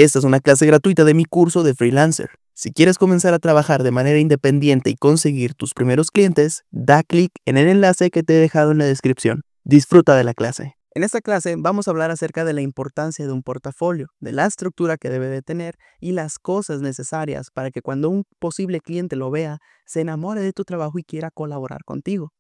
Esta es una clase gratuita de mi curso de freelancer. Si quieres comenzar a trabajar de manera independiente y conseguir tus primeros clientes, da clic en el enlace que te he dejado en la descripción. Disfruta de la clase. En esta clase vamos a hablar acerca de la importancia de un portafolio, de la estructura que debe de tener y las cosas necesarias para que cuando un posible cliente lo vea, se enamore de tu trabajo y quiera colaborar contigo.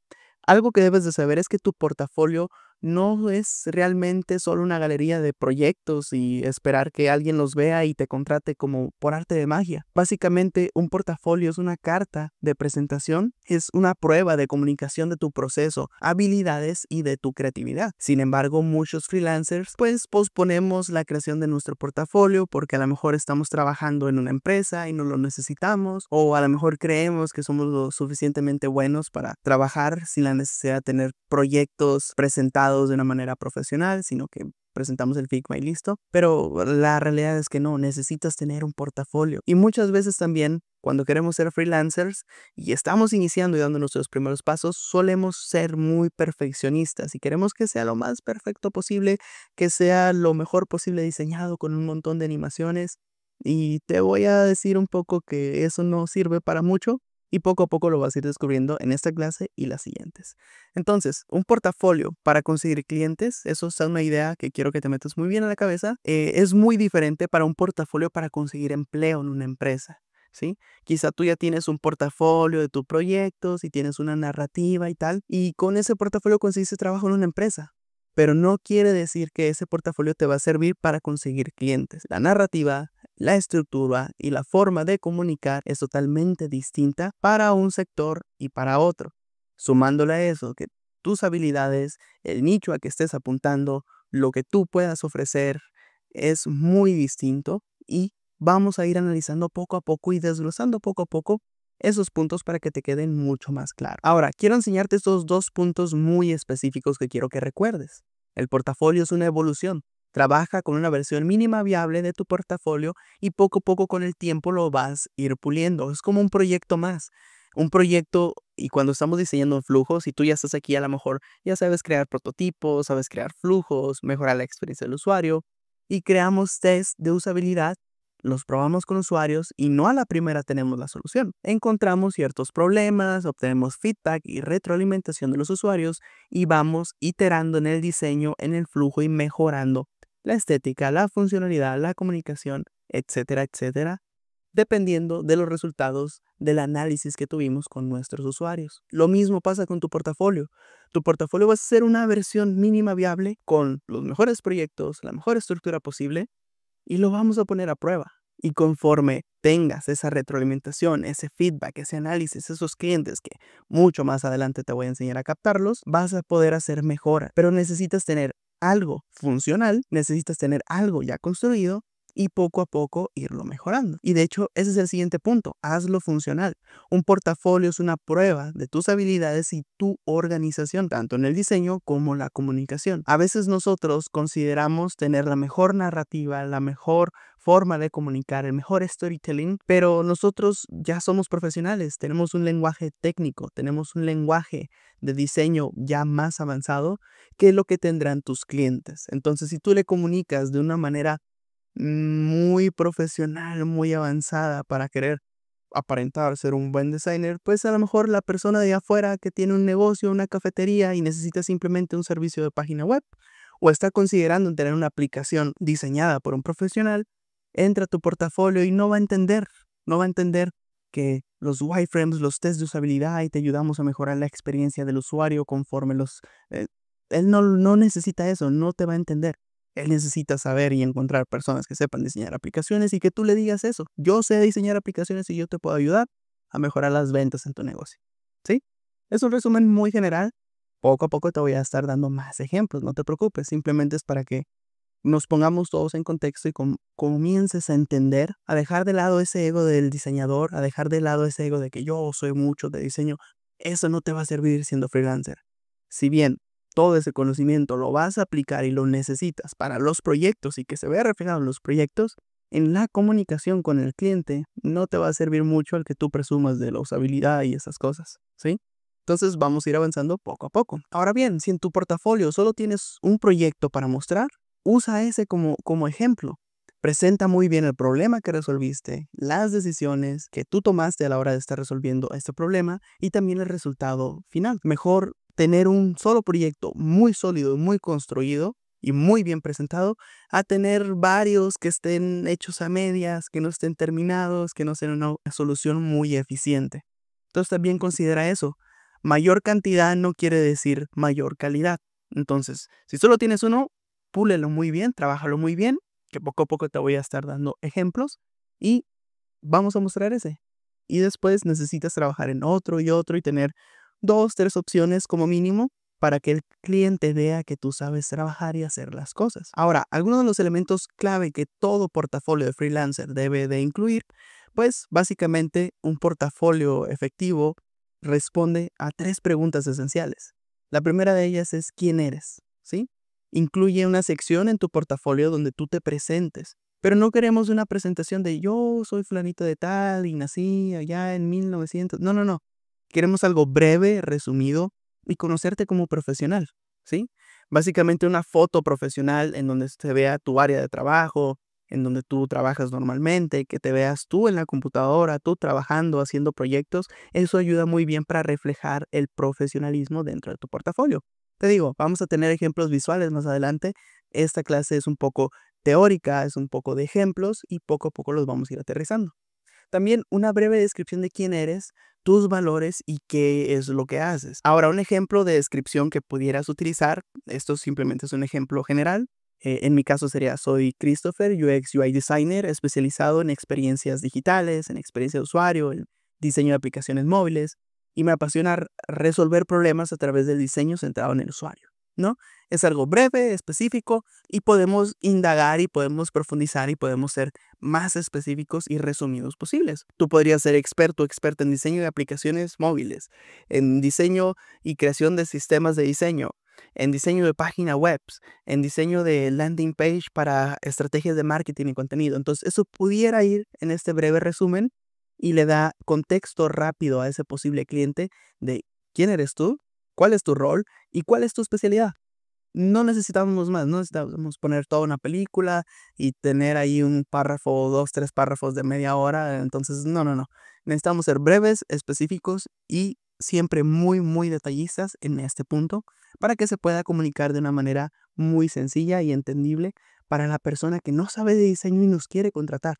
Algo que debes de saber es que tu portafolio no es realmente solo una galería de proyectos y esperar que alguien los vea y te contrate como por arte de magia. Básicamente, un portafolio es una carta de presentación, es una prueba de comunicación de tu proceso, habilidades y de tu creatividad. Sin embargo, muchos freelancers pues posponemos la creación de nuestro portafolio porque a lo mejor estamos trabajando en una empresa y no lo necesitamos, o a lo mejor creemos que somos lo suficientemente buenos para trabajar sin la necesidad de tener proyectos presentados de una manera profesional, sino que presentamos el Figma y listo. Pero la realidad es que no, necesitas tener un portafolio. Y muchas veces también, cuando queremos ser freelancers y estamos iniciando y dando nuestros primeros pasos, solemos ser muy perfeccionistas y queremos que sea lo más perfecto posible, que sea lo mejor posible diseñado con un montón de animaciones. Y te voy a decir un poco que eso no sirve para mucho. Y poco a poco lo vas a ir descubriendo en esta clase y las siguientes. Entonces, un portafolio para conseguir clientes, eso es una idea que quiero que te metas muy bien a la cabeza, es muy diferente para un portafolio para conseguir empleo en una empresa, ¿sí? Quizá tú ya tienes un portafolio de tus proyectos y tienes una narrativa y tal, y con ese portafolio conseguiste trabajo en una empresa. Pero no quiere decir que ese portafolio te va a servir para conseguir clientes. La narrativa, la estructura y la forma de comunicar es totalmente distinta para un sector y para otro. Sumándole a eso que tus habilidades, el nicho a que estés apuntando, lo que tú puedas ofrecer es muy distinto y vamos a ir analizando poco a poco y desglosando poco a poco esos puntos para que te queden mucho más claros. Ahora, quiero enseñarte estos dos puntos muy específicos que quiero que recuerdes. El portafolio es una evolución. Trabaja con una versión mínima viable de tu portafolio y poco a poco con el tiempo lo vas a ir puliendo. Es como un proyecto más. Un proyecto, y cuando estamos diseñando flujos, y tú ya estás aquí, a lo mejor ya sabes crear prototipos, sabes crear flujos, mejorar la experiencia del usuario, y creamos test de usabilidad, los probamos con usuarios y no a la primera tenemos la solución. Encontramos ciertos problemas, obtenemos feedback y retroalimentación de los usuarios y vamos iterando en el diseño, en el flujo y mejorando la estética, la funcionalidad, la comunicación, etcétera, etcétera, dependiendo de los resultados del análisis que tuvimos con nuestros usuarios. Lo mismo pasa con tu portafolio. Tu portafolio va a ser una versión mínima viable con los mejores proyectos, la mejor estructura posible y lo vamos a poner a prueba. Y conforme tengas esa retroalimentación, ese feedback, ese análisis, esos clientes que mucho más adelante te voy a enseñar a captarlos, vas a poder hacer mejora. Pero necesitas tener algo funcional, necesitas tener algo ya construido y poco a poco irlo mejorando. Y de hecho, ese es el siguiente punto, hazlo funcional. Un portafolio es una prueba de tus habilidades y tu organización, tanto en el diseño como la comunicación. A veces nosotros consideramos tener la mejor narrativa, la mejor forma de comunicar, el mejor storytelling, pero nosotros ya somos profesionales, tenemos un lenguaje técnico, tenemos un lenguaje de diseño ya más avanzado que lo que tendrán tus clientes. Entonces, si tú le comunicas de una manera muy profesional, muy avanzada para querer aparentar ser un buen designer, pues a lo mejor la persona de allá afuera que tiene un negocio, una cafetería y necesita simplemente un servicio de página web o está considerando tener una aplicación diseñada por un profesional, entra a tu portafolio y no va a entender que los wireframes, los test de usabilidad y te ayudamos a mejorar la experiencia del usuario conforme él no necesita eso, no te va a entender. Él necesita saber y encontrar personas que sepan diseñar aplicaciones y que tú le digas eso. Yo sé diseñar aplicaciones y yo te puedo ayudar a mejorar las ventas en tu negocio. ¿Sí? Es un resumen muy general. Poco a poco te voy a estar dando más ejemplos, no te preocupes. Simplemente es para que nos pongamos todos en contexto y comiences a entender, a dejar de lado ese ego del diseñador, a dejar de lado ese ego de que yo soy mucho de diseño. Eso no te va a servir siendo freelancer. Si bien todo ese conocimiento lo vas a aplicar y lo necesitas para los proyectos y que se vea reflejado en los proyectos, en la comunicación con el cliente no te va a servir mucho el que tú presumas de la usabilidad y esas cosas, ¿sí? Entonces vamos a ir avanzando poco a poco. Ahora bien, si en tu portafolio solo tienes un proyecto para mostrar, usa ese como ejemplo. Presenta muy bien el problema que resolviste, las decisiones que tú tomaste a la hora de estar resolviendo este problema y también el resultado final. Mejor tener un solo proyecto muy sólido, muy construido y muy bien presentado, a tener varios que estén hechos a medias, que no estén terminados, que no sean una solución muy eficiente. Entonces también considera eso. Mayor cantidad no quiere decir mayor calidad. Entonces, si solo tienes uno, púlelo muy bien, trabájalo muy bien, que poco a poco te voy a estar dando ejemplos y vamos a mostrar ese. Y después necesitas trabajar en otro y tener 2, 3 opciones como mínimo para que el cliente vea que tú sabes trabajar y hacer las cosas. Ahora, algunos de los elementos clave que todo portafolio de freelancer debe de incluir, pues básicamente un portafolio efectivo responde a 3 preguntas esenciales. La primera de ellas es ¿quién eres? ¿Sí? Incluye una sección en tu portafolio donde tú te presentes. Pero no queremos una presentación de yo soy fulanito de tal y nací allá en 1900. No, no, no. Queremos algo breve, resumido y conocerte como profesional, ¿sí? Básicamente una foto profesional en donde se vea tu área de trabajo, en donde tú trabajas normalmente, que te veas tú en la computadora, tú trabajando, haciendo proyectos. Eso ayuda muy bien para reflejar el profesionalismo dentro de tu portafolio. Te digo, vamos a tener ejemplos visuales más adelante. Esta clase es un poco teórica, es un poco de ejemplos y poco a poco los vamos a ir aterrizando. También una breve descripción de quién eres, tus valores y qué es lo que haces. Ahora, un ejemplo de descripción que pudieras utilizar, esto simplemente es un ejemplo general. En mi caso sería, soy Christopher, UX UI Designer, especializado en experiencias digitales, en experiencia de usuario, en diseño de aplicaciones móviles, y me apasiona resolver problemas a través del diseño centrado en el usuario, ¿no? Es algo breve, específico, y podemos indagar y podemos profundizar y podemos ser más específicos y resumidos posibles. Tú podrías ser experto o experta en diseño de aplicaciones móviles, en diseño y creación de sistemas de diseño, en diseño de páginas web, en diseño de landing page para estrategias de marketing y contenido. Entonces, eso pudiera ir en este breve resumen y le da contexto rápido a ese posible cliente de quién eres tú, cuál es tu rol y cuál es tu especialidad. No necesitamos más, no necesitamos poner toda una película y tener ahí un párrafo o 2, 3 párrafos de media hora. Entonces, no, no, no. Necesitamos ser breves, específicos y siempre muy, muy detallistas en este punto para que se pueda comunicar de una manera muy sencilla y entendible para la persona que no sabe de diseño y nos quiere contratar.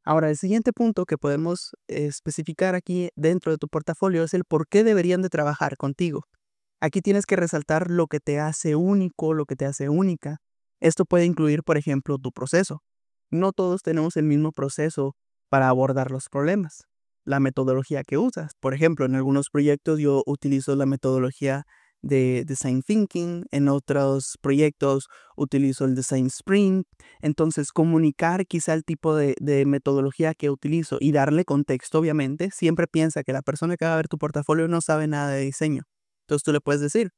Ahora, el siguiente punto que podemos especificar aquí dentro de tu portafolio es el por qué deberían de trabajar contigo. Aquí tienes que resaltar lo que te hace único, lo que te hace única. Esto puede incluir, por ejemplo, tu proceso. No todos tenemos el mismo proceso para abordar los problemas. La metodología que usas. Por ejemplo, en algunos proyectos yo utilizo la metodología de Design Thinking, en otros proyectos utilizo el Design Sprint. Entonces, comunicar quizá el tipo de metodología que utilizo y darle contexto, obviamente. Siempre piensa que la persona que va a ver tu portafolio no sabe nada de diseño. Entonces tú le puedes decir,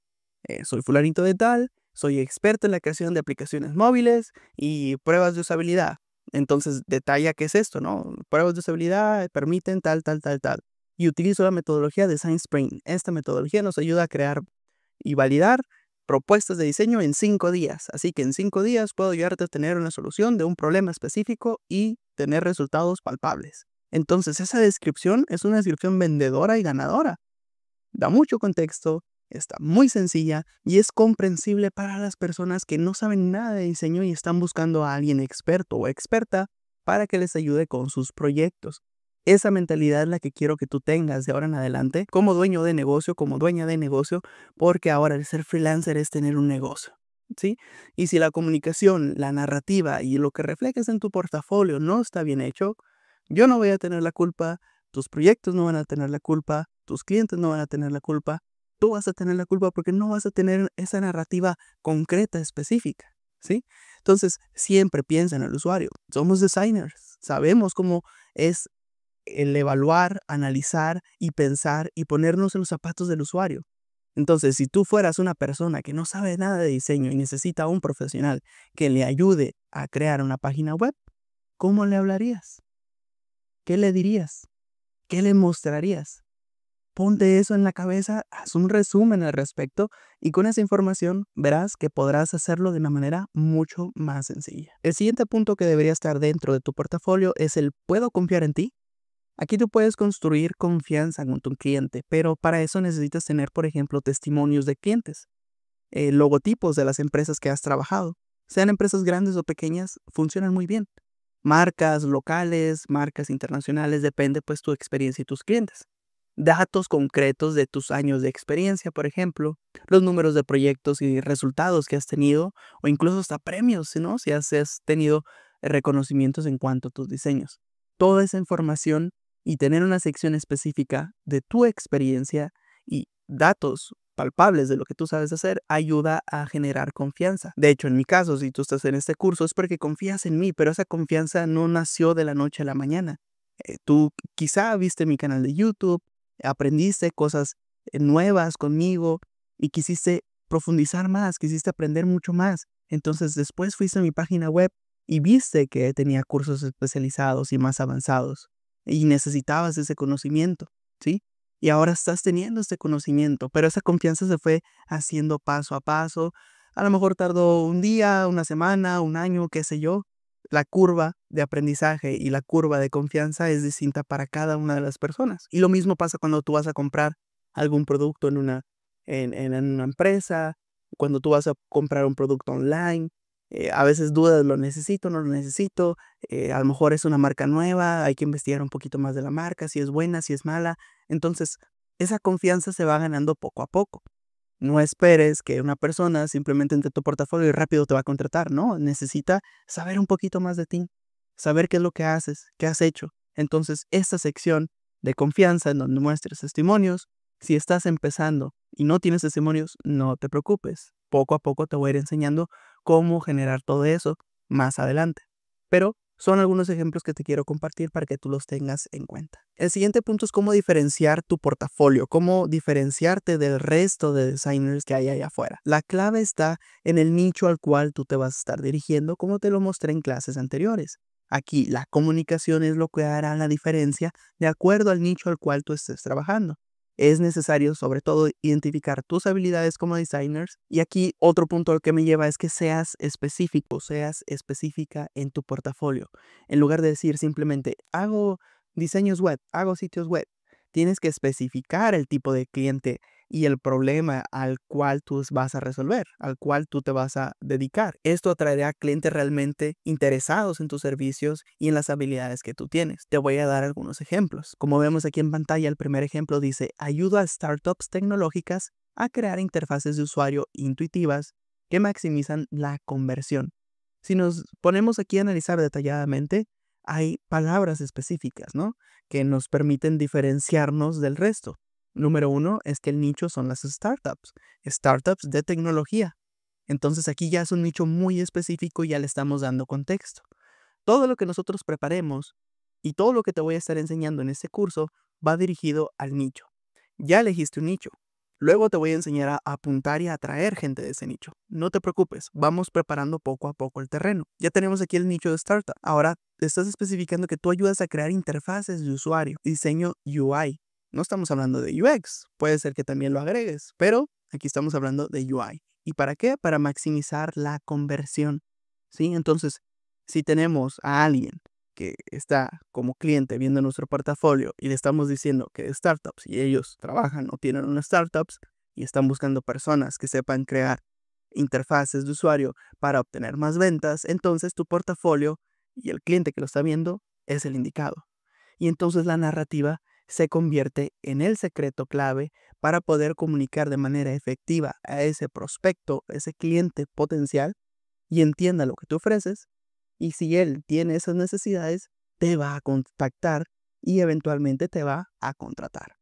soy fulanito de tal, soy experto en la creación de aplicaciones móviles y pruebas de usabilidad. Entonces detalla qué es esto, ¿no? Pruebas de usabilidad permiten tal, tal, tal, tal. Y utilizo la metodología de Design Sprint. Esta metodología nos ayuda a crear y validar propuestas de diseño en 5 días. Así que en 5 días puedo ayudarte a tener una solución de un problema específico y tener resultados palpables. Entonces esa descripción es una descripción vendedora y ganadora. Da mucho contexto, está muy sencilla y es comprensible para las personas que no saben nada de diseño y están buscando a alguien experto o experta para que les ayude con sus proyectos. Esa mentalidad es la que quiero que tú tengas de ahora en adelante como dueño de negocio, como dueña de negocio, porque ahora el ser freelancer es tener un negocio, ¿sí? Y si la comunicación, la narrativa y lo que reflejes en tu portafolio no está bien hecho, yo no voy a tener la culpa, tus proyectos no van a tener la culpa, tus clientes no van a tener la culpa, tú vas a tener la culpa porque no vas a tener esa narrativa concreta, específica, ¿sí? Entonces, siempre piensa en el usuario. Somos designers, sabemos cómo es el evaluar, analizar y pensar y ponernos en los zapatos del usuario. Entonces, si tú fueras una persona que no sabe nada de diseño y necesita a un profesional que le ayude a crear una página web, ¿cómo le hablarías? ¿Qué le dirías? ¿Qué le mostrarías? Ponte eso en la cabeza, haz un resumen al respecto y con esa información verás que podrás hacerlo de una manera mucho más sencilla. El siguiente punto que debería estar dentro de tu portafolio es el ¿puedo confiar en ti? Aquí tú puedes construir confianza con tu cliente, pero para eso necesitas tener, por ejemplo, testimonios de clientes, logotipos de las empresas que has trabajado. Sean empresas grandes o pequeñas, funcionan muy bien. Marcas locales, marcas internacionales, depende pues tu experiencia y tus clientes. Datos concretos de tus años de experiencia, por ejemplo, los números de proyectos y resultados que has tenido, o incluso hasta premios, ¿no? Si has tenido reconocimientos en cuanto a tus diseños. Toda esa información y tener una sección específica de tu experiencia y datos palpables de lo que tú sabes hacer ayuda a generar confianza. De hecho, en mi caso, si tú estás en este curso es porque confías en mí, pero esa confianza no nació de la noche a la mañana. Tú quizá viste mi canal de YouTube, aprendiste cosas nuevas conmigo y quisiste profundizar más, quisiste aprender mucho más. Entonces después fuiste a mi página web y viste que tenía cursos especializados y más avanzados y necesitabas ese conocimiento, ¿sí? Y ahora estás teniendo este conocimiento, pero esa confianza se fue haciendo paso a paso. A lo mejor tardó un día, una semana, un año, qué sé yo. La curva de aprendizaje y la curva de confianza es distinta para cada una de las personas. Y lo mismo pasa cuando tú vas a comprar algún producto en una empresa, cuando tú vas a comprar un producto online. A veces dudas, ¿lo necesito, no lo necesito? A lo mejor es una marca nueva, hay que investigar un poquito más de la marca, si es buena, si es mala. Entonces, esa confianza se va ganando poco a poco. No esperes que una persona simplemente entre tu portafolio y rápido te va a contratar, ¿no? Necesita saber un poquito más de ti, saber qué es lo que haces, qué has hecho. Entonces, esta sección de confianza en donde muestres testimonios, si estás empezando y no tienes testimonios, no te preocupes. Poco a poco te voy a ir enseñando cómo generar todo eso más adelante. Pero son algunos ejemplos que te quiero compartir para que tú los tengas en cuenta. El siguiente punto es cómo diferenciar tu portafolio, cómo diferenciarte del resto de designers que hay allá afuera. La clave está en el nicho al cual tú te vas a estar dirigiendo, como te lo mostré en clases anteriores. Aquí la comunicación es lo que hará la diferencia de acuerdo al nicho al cual tú estés trabajando. Es necesario, sobre todo, identificar tus habilidades como designers. Y aquí otro punto al que me lleva es que seas específico, seas específica en tu portafolio. En lugar de decir simplemente, hago diseños web, hago sitios web, tienes que especificar el tipo de cliente y el problema al cual tú vas a resolver, al cual tú te vas a dedicar. Esto atraerá a clientes realmente interesados en tus servicios y en las habilidades que tú tienes. Te voy a dar algunos ejemplos. Como vemos aquí en pantalla, el primer ejemplo dice, ayuda a startups tecnológicas a crear interfaces de usuario intuitivas que maximizan la conversión. Si nos ponemos aquí a analizar detalladamente, hay palabras específicas, ¿no? Que nos permiten diferenciarnos del resto. Número uno es que el nicho son las startups de tecnología. Entonces aquí ya es un nicho muy específico y ya le estamos dando contexto. Todo lo que nosotros preparemos y todo lo que te voy a estar enseñando en este curso va dirigido al nicho. Ya elegiste un nicho. Luego te voy a enseñar a apuntar y a atraer gente de ese nicho. No te preocupes, vamos preparando poco a poco el terreno. Ya tenemos aquí el nicho de startup. Ahora te estás especificando que tú ayudas a crear interfaces de usuario, diseño UI. No estamos hablando de UX, puede ser que también lo agregues, pero aquí estamos hablando de UI. ¿Y para qué? Para maximizar la conversión. ¿Sí? Entonces, si tenemos a alguien que está como cliente viendo nuestro portafolio y le estamos diciendo que de startups y ellos trabajan o tienen unas startups y están buscando personas que sepan crear interfaces de usuario para obtener más ventas, entonces tu portafolio y el cliente que lo está viendo es el indicado. Y entonces la narrativa se convierte en el secreto clave para poder comunicar de manera efectiva a ese prospecto, ese cliente potencial y entienda lo que tú ofreces. Y si él tiene esas necesidades, te va a contactar y eventualmente te va a contratar.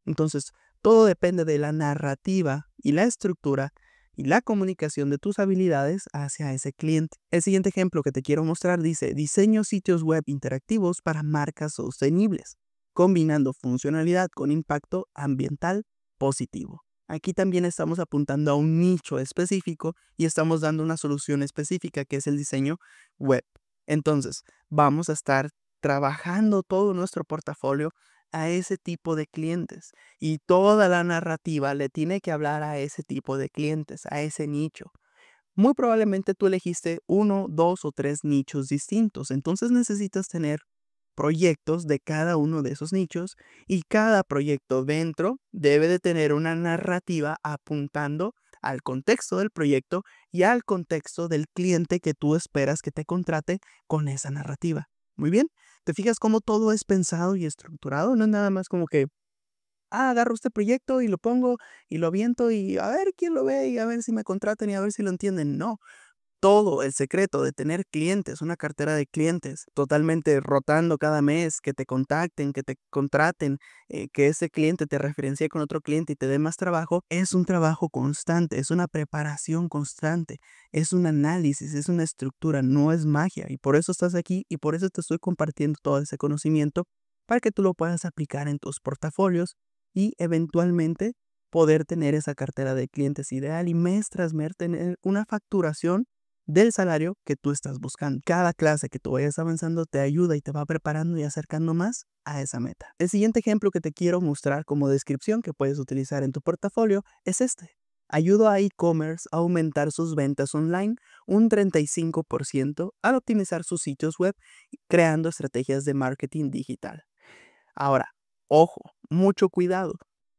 Entonces, todo depende de la narrativa y la estructura y la comunicación de tus habilidades hacia ese cliente. El siguiente ejemplo que te quiero mostrar dice, diseño sitios web interactivos para marcas sostenibles, combinando funcionalidad con impacto ambiental positivo. Aquí también estamos apuntando a un nicho específico y estamos dando una solución específica que es el diseño web. Entonces, vamos a estar trabajando todo nuestro portafolio a ese tipo de clientes y toda la narrativa le tiene que hablar a ese tipo de clientes, a ese nicho. Muy probablemente tú elegiste uno, dos o tres nichos distintos, entonces necesitas tener proyectos de cada uno de esos nichos y cada proyecto dentro debe de tener una narrativa apuntando al contexto del proyecto y al contexto del cliente que tú esperas que te contrate con esa narrativa. Muy bien, ¿te fijas cómo todo es pensado y estructurado? No es nada más como que agarro este proyecto y lo pongo y lo aviento y a ver quién lo ve y a ver si me contratan y a ver si lo entienden. No, todo el secreto de tener clientes, una cartera de clientes totalmente rotando cada mes, que te contacten, que te contraten, que ese cliente te referencie con otro cliente y te dé más trabajo, es un trabajo constante, es una preparación constante, es un análisis, es una estructura, no es magia. Y por eso estás aquí y por eso te estoy compartiendo todo ese conocimiento para que tú lo puedas aplicar en tus portafolios y eventualmente poder tener esa cartera de clientes ideal y mes tras mes tener una facturación del salario que tú estás buscando. Cada clase que tú vayas avanzando te ayuda y te va preparando y acercando más a esa meta. El siguiente ejemplo que te quiero mostrar como descripción que puedes utilizar en tu portafolio es este. Ayudo a e-commerce a aumentar sus ventas online un 35% al optimizar sus sitios web creando estrategias de marketing digital. Ahora, ojo, mucho cuidado.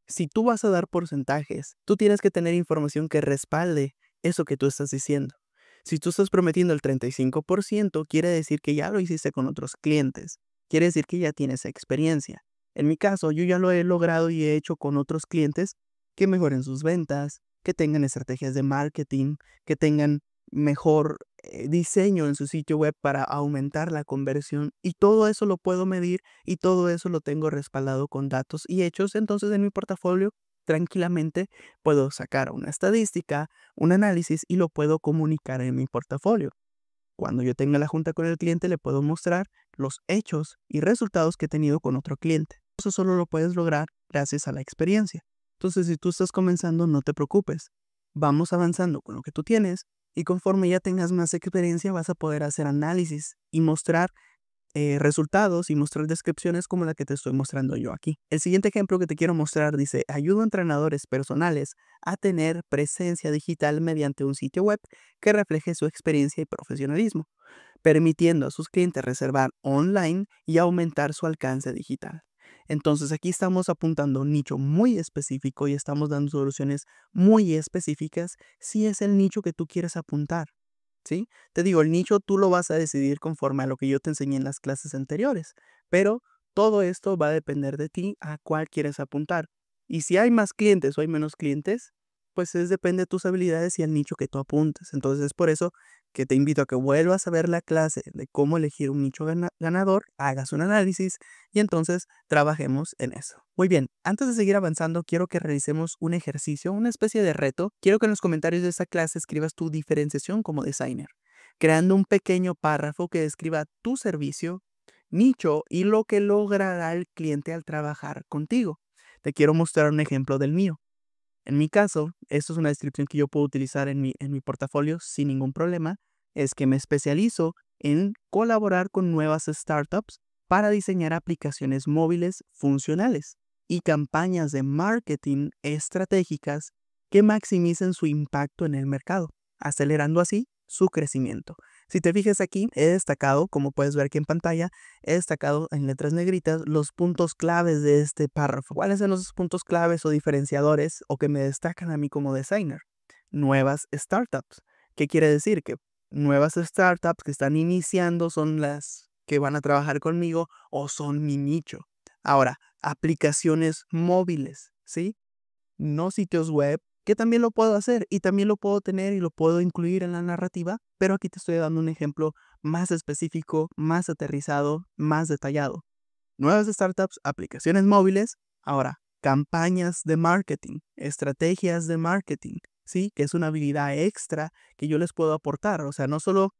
Si tú vas a dar porcentajes, tú tienes que tener información que respalde eso que tú estás diciendo. Si tú estás prometiendo el 35%, quiere decir que ya lo hiciste con otros clientes. Quiere decir que ya tienes experiencia. En mi caso, yo ya lo he logrado y he hecho con otros clientes que mejoren sus ventas, que tengan estrategias de marketing, que tengan mejor diseño en su sitio web para aumentar la conversión. Y todo eso lo puedo medir y todo eso lo tengo respaldado con datos y hechos. Entonces en mi portafolio tranquilamente puedo sacar una estadística, un análisis y lo puedo comunicar en mi portafolio. Cuando yo tenga la junta con el cliente, le puedo mostrar los hechos y resultados que he tenido con otro cliente. Eso solo lo puedes lograr gracias a la experiencia. Entonces, si tú estás comenzando, no te preocupes. Vamos avanzando con lo que tú tienes y conforme ya tengas más experiencia, vas a poder hacer análisis y mostrar resultados y mostrar descripciones como la que te estoy mostrando yo aquí. El siguiente ejemplo que te quiero mostrar dice, ayuda a entrenadores personales a tener presencia digital mediante un sitio web que refleje su experiencia y profesionalismo, permitiendo a sus clientes reservar online y aumentar su alcance digital. Entonces aquí estamos apuntando a un nicho muy específico y estamos dando soluciones muy específicas si es el nicho que tú quieres apuntar. ¿Sí? Te digo, el nicho tú lo vas a decidir conforme a lo que yo te enseñé en las clases anteriores, pero todo esto va a depender de ti a cuál quieres apuntar. Y si hay más clientes o hay menos clientes, pues depende de tus habilidades y el nicho que tú apuntes. Entonces es por eso que te invito a que vuelvas a ver la clase de cómo elegir un nicho ganador, hagas un análisis y entonces trabajemos en eso. Muy bien, antes de seguir avanzando, quiero que realicemos un ejercicio, una especie de reto. Quiero que en los comentarios de esta clase escribas tu diferenciación como designer, creando un pequeño párrafo que describa tu servicio, nicho y lo que logrará el cliente al trabajar contigo. Te quiero mostrar un ejemplo del mío. En mi caso, esto es una descripción que yo puedo utilizar en mi portafolio sin ningún problema, es que me especializo en colaborar con nuevas startups para diseñar aplicaciones móviles funcionales y campañas de marketing estratégicas que maximicen su impacto en el mercado, acelerando así su crecimiento. Si te fijas aquí, he destacado, como puedes ver aquí en pantalla, he destacado en letras negritas los puntos claves de este párrafo. ¿Cuáles son los puntos claves o diferenciadores o que me destacan a mí como designer? Nuevas startups. ¿Qué quiere decir? Que nuevas startups que están iniciando son las que van a trabajar conmigo o son mi nicho. Ahora, aplicaciones móviles, ¿sí? No sitios web, que también lo puedo hacer y también lo puedo tener y lo puedo incluir en la narrativa, pero aquí te estoy dando un ejemplo más específico, más aterrizado, más detallado. Nuevas startups, aplicaciones móviles, ahora campañas de marketing, estrategias de marketing, ¿sí? Que es una habilidad extra que yo les puedo aportar. O sea, no solo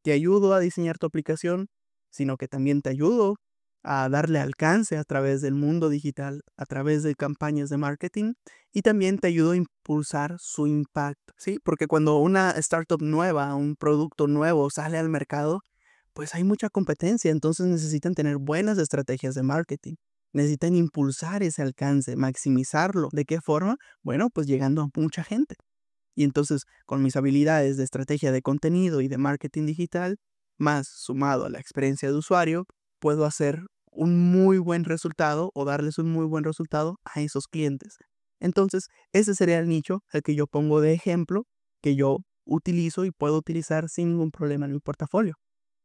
te ayudo a diseñar tu aplicación, sino que también te ayudo a darle alcance a través del mundo digital, a través de campañas de marketing y también te ayudo a impulsar su impacto, ¿sí? Porque cuando una startup nueva, un producto nuevo sale al mercado, pues hay mucha competencia, entonces necesitan tener buenas estrategias de marketing. necesitan impulsar ese alcance, maximizarlo. ¿De qué forma? Bueno, pues llegando a mucha gente. Y entonces, con mis habilidades de estrategia de contenido y de marketing digital, más sumado a la experiencia de usuario, puedo hacer un muy buen resultado o darles un muy buen resultado a esos clientes. Entonces, ese sería el nicho al que yo pongo de ejemplo, que yo utilizo y puedo utilizar sin ningún problema en mi portafolio.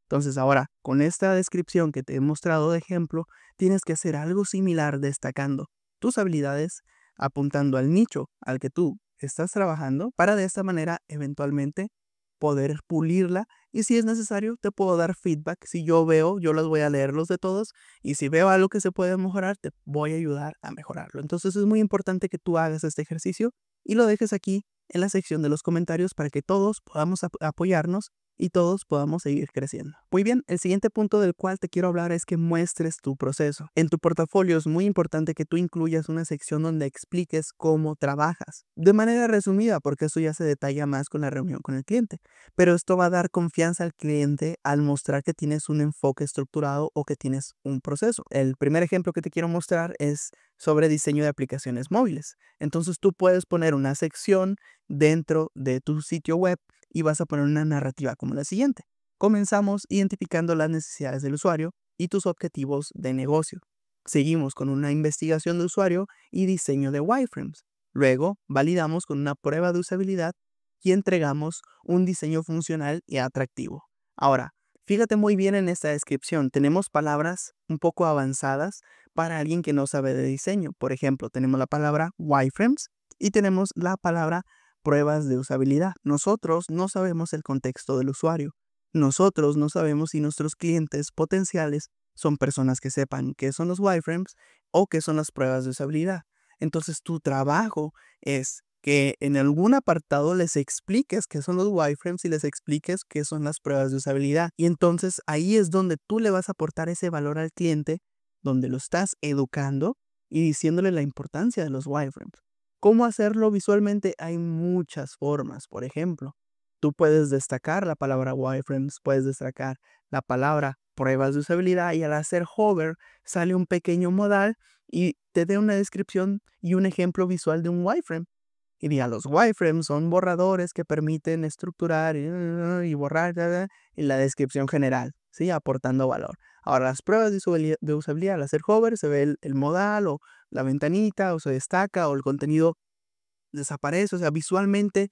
Entonces, ahora, con esta descripción que te he mostrado de ejemplo, tienes que hacer algo similar destacando tus habilidades, apuntando al nicho al que tú estás trabajando, para de esta manera eventualmente poder pulirla, y si es necesario te puedo dar feedback. Si yo veo, yo los voy a leer los de todos, y si veo algo que se puede mejorar, te voy a ayudar a mejorarlo. Entonces es muy importante que tú hagas este ejercicio y lo dejes aquí en la sección de los comentarios para que todos podamos apoyarnos y todos podamos seguir creciendo. Muy bien, el siguiente punto del cual te quiero hablar es que muestres tu proceso. En tu portafolio es muy importante que tú incluyas una sección donde expliques cómo trabajas. De manera resumida, porque eso ya se detalla más con la reunión con el cliente. Pero esto va a dar confianza al cliente al mostrar que tienes un enfoque estructurado o que tienes un proceso. El primer ejemplo que te quiero mostrar es sobre diseño de aplicaciones móviles. Entonces tú puedes poner una sección dentro de tu sitio web y vas a poner una narrativa como la siguiente. Comenzamos identificando las necesidades del usuario y tus objetivos de negocio. Seguimos con una investigación de usuario y diseño de wireframes. Luego, validamos con una prueba de usabilidad y entregamos un diseño funcional y atractivo. Ahora, fíjate muy bien en esta descripción. Tenemos palabras un poco avanzadas para alguien que no sabe de diseño. Por ejemplo, tenemos la palabra wireframes y tenemos la palabra pruebas de usabilidad. Nosotros no sabemos el contexto del usuario. Nosotros no sabemos si nuestros clientes potenciales son personas que sepan qué son los wireframes o qué son las pruebas de usabilidad. Entonces tu trabajo es que en algún apartado les expliques qué son los wireframes y les expliques qué son las pruebas de usabilidad. Y entonces ahí es donde tú le vas a aportar ese valor al cliente, donde lo estás educando y diciéndole la importancia de los wireframes. ¿Cómo hacerlo visualmente? Hay muchas formas. Por ejemplo, tú puedes destacar la palabra wireframes, puedes destacar la palabra pruebas de usabilidad y al hacer hover sale un pequeño modal y te dé una descripción y un ejemplo visual de un wireframe. Y diga, los wireframes son borradores que permiten estructurar y borrar en la descripción general, ¿sí? Aportando valor. Ahora, las pruebas de usabilidad, al hacer hover, se ve el modal o la ventanita, o se destaca, o el contenido desaparece. O sea, visualmente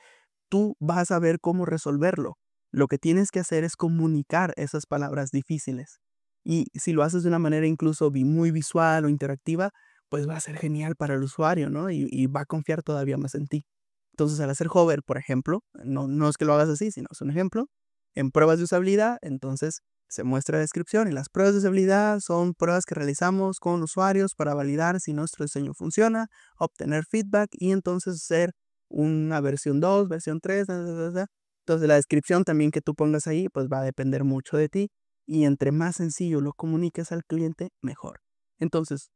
tú vas a ver cómo resolverlo. Lo que tienes que hacer es comunicar esas palabras difíciles. Y si lo haces de una manera incluso muy visual o interactiva, pues va a ser genial para el usuario, ¿no? Y va a confiar todavía más en ti. Entonces, al hacer hover, por ejemplo, no es que lo hagas así, sino es un ejemplo, en pruebas de usabilidad, entonces se muestra la descripción, y las pruebas de usabilidad son pruebas que realizamos con usuarios para validar si nuestro diseño funciona, obtener feedback y entonces hacer una versión 2, versión 3, Entonces la descripción también que tú pongas ahí, pues va a depender mucho de ti, y entre más sencillo lo comuniques al cliente, mejor. Entonces,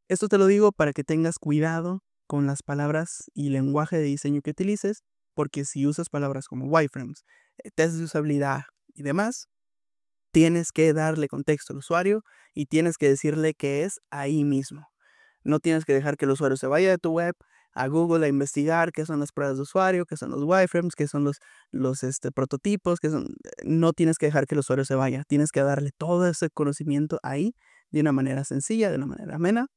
esto te lo digo para que tengas cuidado con las palabras y lenguaje de diseño que utilices, porque si usas palabras como wireframes, test de usabilidad y demás, tienes que darle contexto al usuario y tienes que decirle que es ahí mismo. No tienes que dejar que el usuario se vaya de tu web a Google a investigar qué son las pruebas de usuario, qué son los wireframes, qué son los prototipos, no tienes que dejar que el usuario se vaya. Tienes que darle todo ese conocimiento ahí de una manera sencilla, de una manera amena,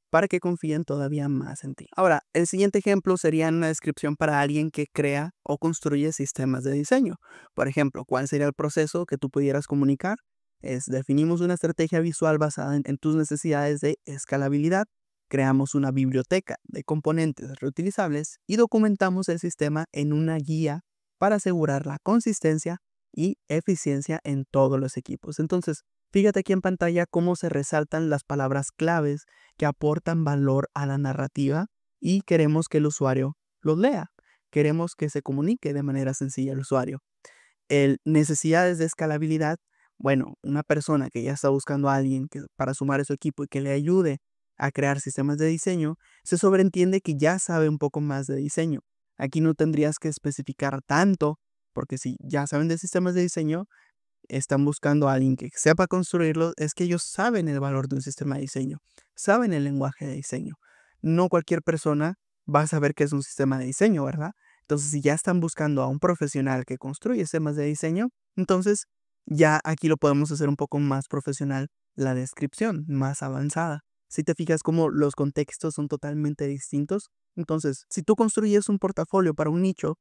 para que confíen todavía más en ti. Ahora, el siguiente ejemplo sería una descripción para alguien que crea o construye sistemas de diseño. Por ejemplo, ¿cuál sería el proceso que tú pudieras comunicar? Definimos una estrategia visual basada en tus necesidades de escalabilidad, creamos una biblioteca de componentes reutilizables y documentamos el sistema en una guía para asegurar la consistencia y eficiencia en todos los equipos. Entonces, fíjate aquí en pantalla cómo se resaltan las palabras claves que aportan valor a la narrativa y queremos que el usuario los lea. Queremos que se comunique de manera sencilla al usuario. Necesidades de escalabilidad. Bueno, una persona que ya está buscando a alguien para sumar a su equipo y que le ayude a crear sistemas de diseño, se sobreentiende que ya sabe un poco más de diseño. Aquí no tendrías que especificar tanto, porque si ya saben de sistemas de diseño, están buscando a alguien que sepa construirlo, es que ellos saben el valor de un sistema de diseño, saben el lenguaje de diseño. No cualquier persona va a saber qué es un sistema de diseño, ¿verdad? Entonces, si ya están buscando a un profesional que construye sistemas de diseño, entonces ya aquí lo podemos hacer un poco más profesional, la descripción más avanzada. Si te fijas cómo los contextos son totalmente distintos, entonces, si tú construyes un portafolio para un nicho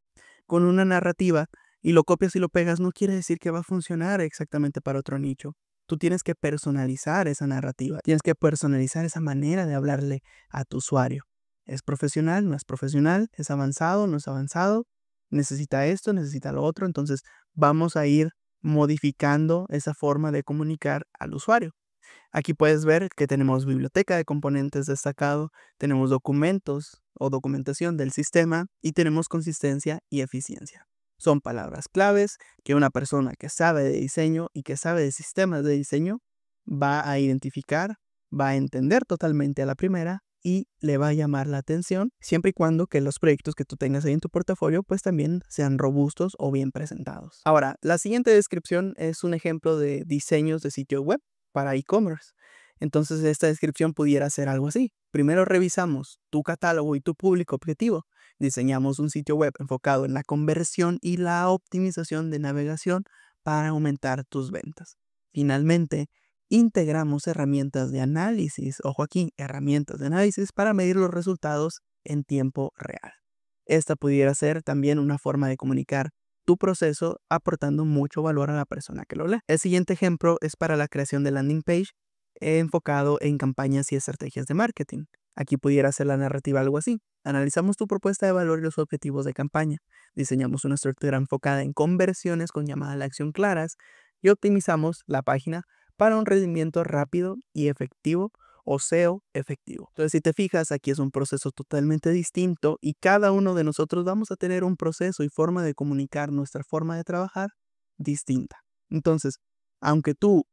con una narrativa y lo copias y lo pegas, no quiere decir que va a funcionar exactamente para otro nicho. Tú tienes que personalizar esa narrativa, tienes que personalizar esa manera de hablarle a tu usuario. ¿Es profesional? ¿No es profesional? ¿Es avanzado? ¿No es avanzado? ¿Necesita esto? ¿Necesita lo otro? Entonces, vamos a ir modificando esa forma de comunicar al usuario. Aquí puedes ver que tenemos biblioteca de componentes destacado, tenemos documentos o documentación del sistema y tenemos consistencia y eficiencia. Son palabras claves que una persona que sabe de diseño y que sabe de sistemas de diseño va a identificar, va a entender totalmente a la primera y le va a llamar la atención, siempre y cuando que los proyectos que tú tengas ahí en tu portafolio pues también sean robustos o bien presentados. Ahora, la siguiente descripción es un ejemplo de diseños de sitio web para e-commerce. Entonces esta descripción pudiera ser algo así. Primero revisamos tu catálogo y tu público objetivo. Diseñamos un sitio web enfocado en la conversión y la optimización de navegación para aumentar tus ventas. Finalmente, integramos herramientas de análisis, ojo aquí, herramientas de análisis para medir los resultados en tiempo real. Esta pudiera ser también una forma de comunicar tu proceso aportando mucho valor a la persona que lo lee. El siguiente ejemplo es para la creación de landing page enfocado en campañas y estrategias de marketing. Aquí pudiera ser la narrativa algo así. Analizamos tu propuesta de valor y los objetivos de campaña. Diseñamos una estructura enfocada en conversiones con llamadas a la acción claras y optimizamos la página para un rendimiento rápido y efectivo o SEO efectivo. Entonces, si te fijas, aquí es un proceso totalmente distinto y cada uno de nosotros vamos a tener un proceso y forma de comunicar nuestra forma de trabajar distinta. Entonces, aunque tú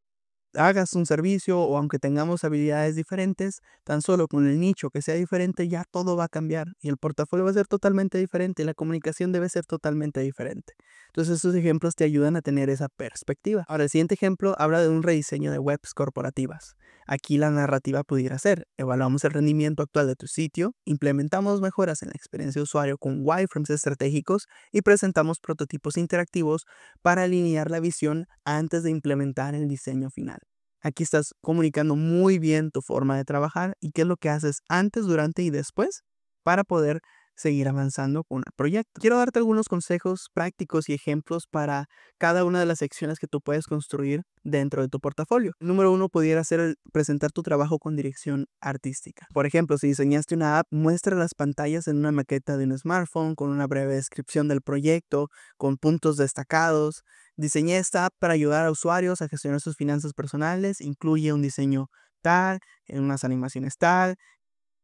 hagas un servicio o aunque tengamos habilidades diferentes, tan solo con el nicho que sea diferente ya todo va a cambiar y el portafolio va a ser totalmente diferente y la comunicación debe ser totalmente diferente. Entonces estos ejemplos te ayudan a tener esa perspectiva. Ahora el siguiente ejemplo habla de un rediseño de webs corporativas. Aquí la narrativa pudiera ser: evaluamos el rendimiento actual de tu sitio, implementamos mejoras en la experiencia de usuario con wireframes estratégicos y presentamos prototipos interactivos para alinear la visión antes de implementar el diseño final. Aquí estás comunicando muy bien tu forma de trabajar y qué es lo que haces antes, durante y después para poder seguir avanzando con el proyecto. Quiero darte algunos consejos prácticos y ejemplos para cada una de las secciones que tú puedes construir dentro de tu portafolio. Número 1 pudiera ser presentar tu trabajo con dirección artística. Por ejemplo, si diseñaste una app, muestra las pantallas en una maqueta de un smartphone con una breve descripción del proyecto, con puntos destacados. Diseñé esta app para ayudar a usuarios a gestionar sus finanzas personales. Incluye un diseño tal, en unas animaciones tal.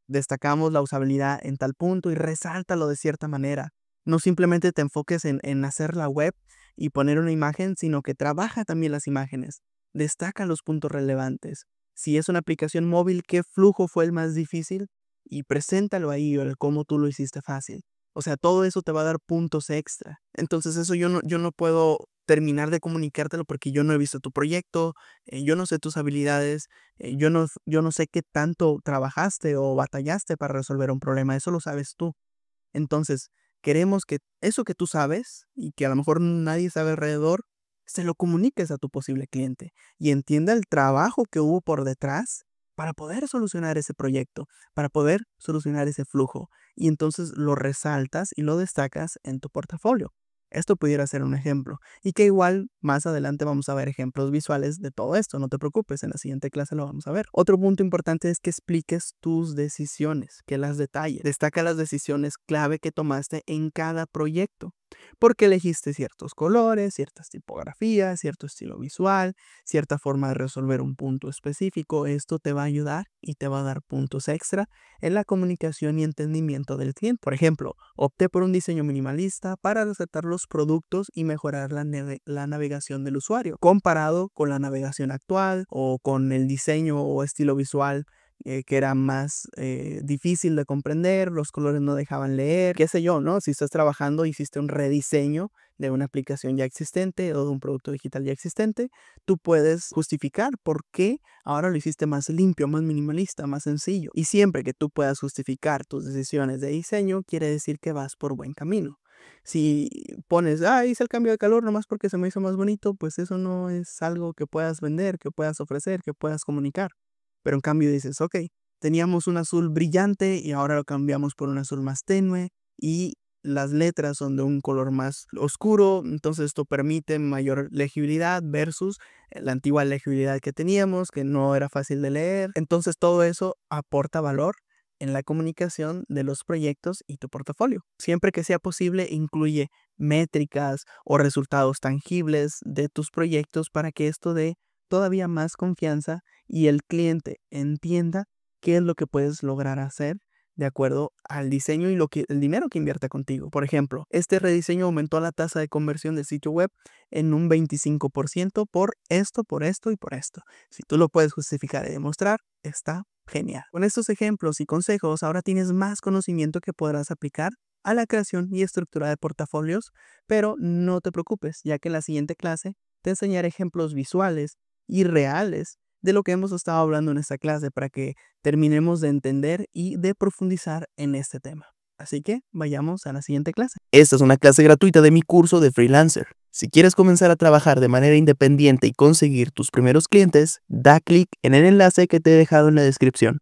Destacamos la usabilidad en tal punto y resáltalo de cierta manera. No simplemente te enfoques en hacer la web y poner una imagen, sino que trabaja también las imágenes. Destaca los puntos relevantes. Si es una aplicación móvil, ¿qué flujo fue el más difícil? Y preséntalo ahí, o el cómo tú lo hiciste fácil. O sea, todo eso te va a dar puntos extra. Entonces eso yo no puedo terminar de comunicártelo porque yo no he visto tu proyecto, yo no sé tus habilidades, yo no sé qué tanto trabajaste o batallaste para resolver un problema, eso lo sabes tú. Entonces, queremos que eso que tú sabes y que a lo mejor nadie sabe alrededor, se lo comuniques a tu posible cliente y entienda el trabajo que hubo por detrás para poder solucionar ese proyecto, para poder solucionar ese flujo. Y entonces lo resaltas y lo destacas en tu portafolio. Esto pudiera ser un ejemplo y que igual más adelante vamos a ver ejemplos visuales de todo esto, no te preocupes, en la siguiente clase lo vamos a ver. Otro punto importante es que expliques tus decisiones, que las detalles. Destaca las decisiones clave que tomaste en cada proyecto. Porque elegiste ciertos colores, ciertas tipografías, cierto estilo visual, cierta forma de resolver un punto específico. Esto te va a ayudar y te va a dar puntos extra en la comunicación y entendimiento del cliente. Por ejemplo, opté por un diseño minimalista para resaltar los productos y mejorar la navegación del usuario, comparado con la navegación actual o con el diseño o estilo visual que era más difícil de comprender, los colores no dejaban leer, qué sé yo, ¿no? Si estás trabajando, hiciste un rediseño de una aplicación ya existente o de un producto digital ya existente, tú puedes justificar por qué ahora lo hiciste más limpio, más minimalista, más sencillo. Y siempre que tú puedas justificar tus decisiones de diseño, quiere decir que vas por buen camino. Si pones, hice el cambio de color nomás porque se me hizo más bonito, pues eso no es algo que puedas vender, que puedas ofrecer, que puedas comunicar. Pero en cambio dices, ok, teníamos un azul brillante y ahora lo cambiamos por un azul más tenue y las letras son de un color más oscuro, entonces esto permite mayor legibilidad versus la antigua legibilidad que teníamos, que no era fácil de leer. Entonces todo eso aporta valor en la comunicación de los proyectos y tu portafolio. Siempre que sea posible, incluye métricas o resultados tangibles de tus proyectos para que esto dé todavía más confianza y el cliente entienda qué es lo que puedes lograr hacer de acuerdo al diseño y el dinero que invierte contigo. Por ejemplo, este rediseño aumentó la tasa de conversión del sitio web en un 25% por esto y por esto. Si tú lo puedes justificar y demostrar, está genial. Con estos ejemplos y consejos, ahora tienes más conocimiento que podrás aplicar a la creación y estructura de portafolios, pero no te preocupes, ya que en la siguiente clase te enseñaré ejemplos visuales y reales de lo que hemos estado hablando en esta clase para que terminemos de entender y de profundizar en este tema. Así que vayamos a la siguiente clase. Esta es una clase gratuita de mi curso de freelancer. Si quieres comenzar a trabajar de manera independiente y conseguir tus primeros clientes, da clic en el enlace que te he dejado en la descripción.